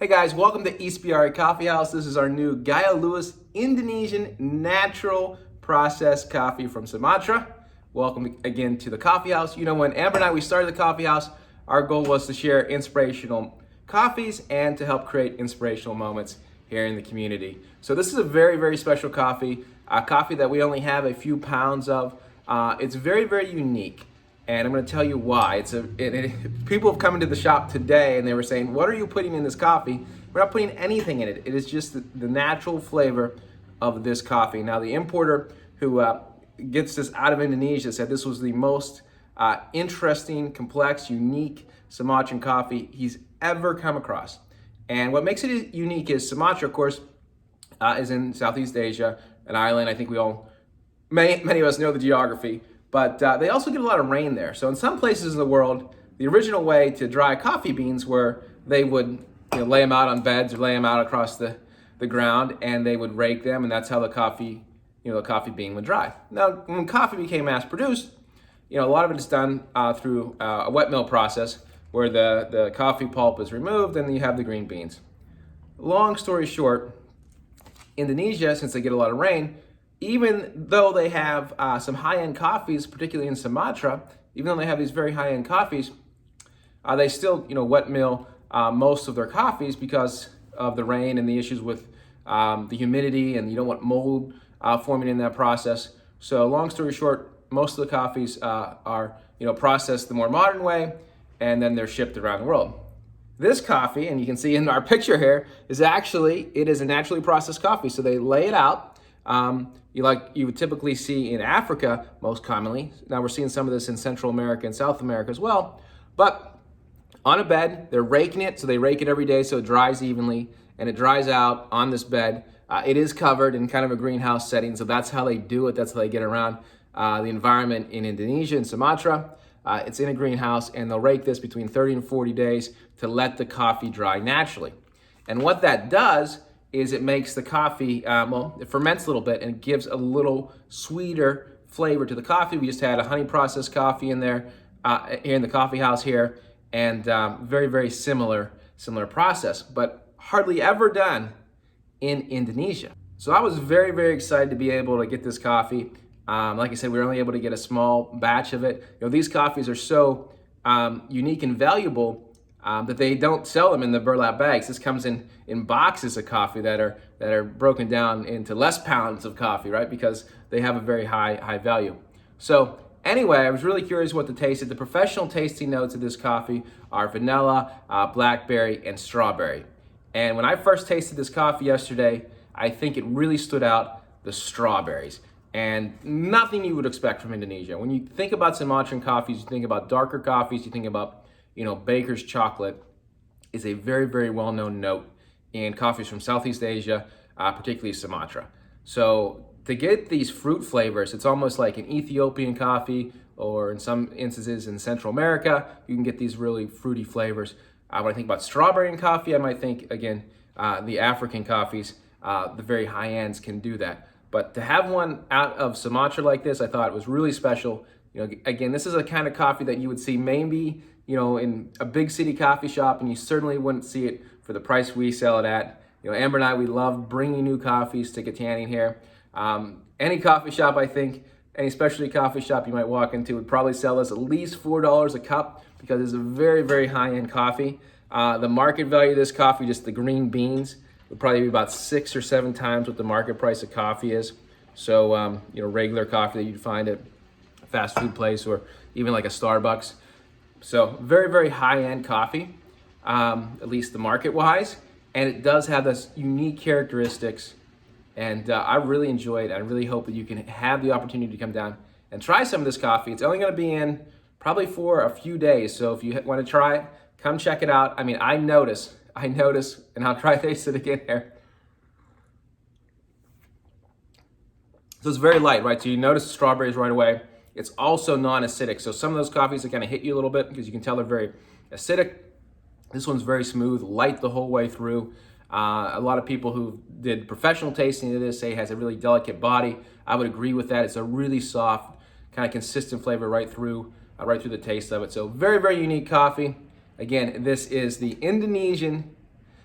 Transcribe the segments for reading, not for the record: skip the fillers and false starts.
Hey guys, welcome to East BRA Coffee House. This is our new Gayo Lues Indonesian natural processed coffee from Sumatra. Welcome again to the coffee house. You know, when Amber and I, we started the coffee house, our goal was to share inspirational coffees and to help create inspirational moments here in the community. So this is a very, very special coffee, a coffee that we only have a few pounds of. It's very, very unique. And I'm going to tell you why. People have come into the shop today and they were saying, what are you putting in this coffee? We're not putting anything in it. It is just the natural flavor of this coffee. Now, the importer who gets this out of Indonesia said this was the most interesting, complex, unique Sumatran coffee he's ever come across. And what makes it unique is Sumatra, of course, is in Southeast Asia, an island. I think many of us know the geography. But they also get a lot of rain there. So in some places in the world, the original way to dry coffee beans were they would lay them out on beds or lay them out across the ground, and they would rake them, and that's how the coffee bean would dry. Now, when coffee became mass produced, a lot of it is done through a wet mill process where the coffee pulp is removed and then you have the green beans. Long story short, Indonesia, since they get a lot of rain, even though they have some high-end coffees, particularly in Sumatra, even though they have these very high-end coffees, they still, wet mill most of their coffees because of the rain and the issues with the humidity, and you don't want mold forming in that process. So long story short, most of the coffees are, processed the more modern way, and then they're shipped around the world. This coffee, and you can see in our picture here, is a naturally processed coffee. So they lay it out. You would typically see in Africa most commonly. Now we're seeing some of this in Central America and South America as well. But on a bed, they're raking it. So they rake it every day so it dries evenly, and it dries out on this bed. It is covered in kind of a greenhouse setting. So that's how they do it. That's how they get around the environment in Indonesia and Sumatra. It's in a greenhouse, and they'll rake this between 30 and 40 days to let the coffee dry naturally. And what that does is it makes the coffee, it ferments a little bit and it gives a little sweeter flavor to the coffee. We just had a honey processed coffee in there, here in the coffee house here, and very, very similar process, but hardly ever done in Indonesia. So I was very, very excited to be able to get this coffee. Like I said, we were only able to get a small batch of it. These coffees are so unique and valuable that they don't sell them in the burlap bags. This comes in boxes of coffee that are broken down into less pounds of coffee, right? Because they have a very high value. So anyway, I was really curious what the taste is. The professional tasting notes of this coffee are vanilla, blackberry, and strawberry. And when I first tasted this coffee yesterday, I think it really stood out, the strawberries. And nothing you would expect from Indonesia. When you think about Sumatran coffees, you think about darker coffees, you think about Baker's chocolate is a very, very well-known note in coffees from Southeast Asia, particularly Sumatra. So to get these fruit flavors, it's almost like an Ethiopian coffee, or in some instances in Central America, you can get these really fruity flavors. When I think about strawberry and coffee, I might think, again, the African coffees, the very high ends can do that. But to have one out of Sumatra like this, I thought it was really special. Again, this is a kind of coffee that you would see maybe in a big city coffee shop, and you certainly wouldn't see it for the price we sell it at. Amber and I, we love bringing new coffees to Katanning here. Any coffee shop, I think, any specialty coffee shop you might walk into would probably sell us at least $4 a cup because it's a very, very high-end coffee. The market value of this coffee, just the green beans, would probably be about 6 or 7 times what the market price of coffee is. So, regular coffee that you'd find at a fast food place or even like a Starbucks. So very, very high-end coffee, at least the market-wise, and it does have those unique characteristics, and I really enjoy it. I really hope that you can have the opportunity to come down and try some of this coffee. It's only going to be in probably for a few days, so if you want to try it, come check it out. I mean, I notice, and I'll try to taste it again here. So it's very light, right? So you notice the strawberries right away. It's also non-acidic. So some of those coffees that kind of hit you a little bit because you can tell they're very acidic. This one's very smooth, light the whole way through. A lot of people who did professional tasting of this say it has a really delicate body. I would agree with that. It's a really soft, kind of consistent flavor right through the taste of it. So very, very unique coffee. Again, this is the Indonesian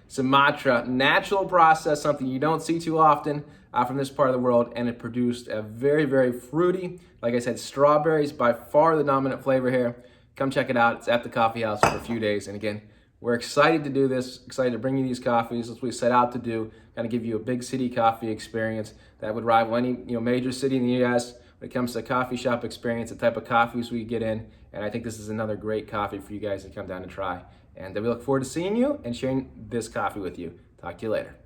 Sumatra, natural process, something you don't see too often from this part of the world, and it produced a very, very fruity, like I said, strawberries, by far the dominant flavor here. Come check it out. It's at the coffee house for a few days. And again, we're excited to do this, excited to bring you these coffees as we set out to do, kind of give you a big city coffee experience that would rival any major city in the U.S. when it comes to coffee shop experience, the type of coffees we get in. And I think this is another great coffee for you guys to come down and try. And we look forward to seeing you and sharing this coffee with you. Talk to you later.